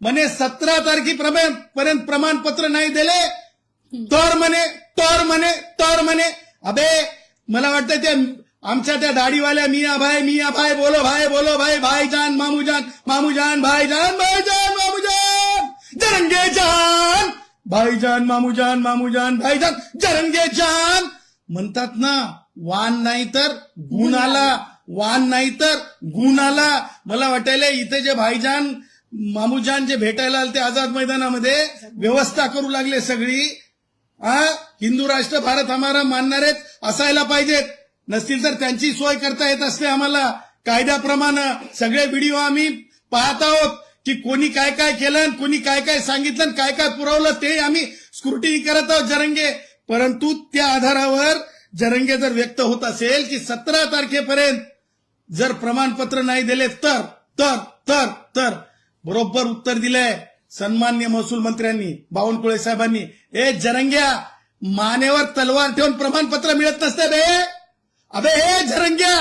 म्हणे 17 तारखेपर्यंत प्रमाणपत्र नाही दिले तर म्हणे अबे मला वाटतं ते आमच्या त्या दाढीवाल्या मिया भाई बोलो भाई भाईजान मामूजान भाईजान मामूजान जरंगे जान भाईजान मामूजान भाईजान जरंगे जान म्हणतात ना. वान नाही तर गुण आला. मला वाटायला इथे जे भाईजान मामूजान जे भेटायला आले ते आझाद मैदानामध्ये व्यवस्था करू लागले सगळी. हिंदू राष्ट्र भारत हमारा मानणारेच असायला पाहिजेत. नसतील तर त्यांची सोय करता येत असते आम्हाला कायद्याप्रमाणे. सगळे व्हिडिओ आम्ही पाहत आहोत की कोणी काय काय केलं, कोणी काय काय सांगितलं, काय काय पुरवलं ते आम्ही स्क्रुटिनी करत आहोत जरंगे. परंतु त्या आधारावर जरंगे जर व्यक्त होत असेल की 17 तारखेपर्यंत जर प्रमाणपत्र नाही दिले तर बरोबर उत्तर दिलंय सन्मान्य महसूल मंत्र्यांनी बावनकुळे साहेबांनी. ए जरंग्या, मानेवर तलवार ठेवून प्रमाणपत्र मिळत नसते बे. अबे हे जरंग्या,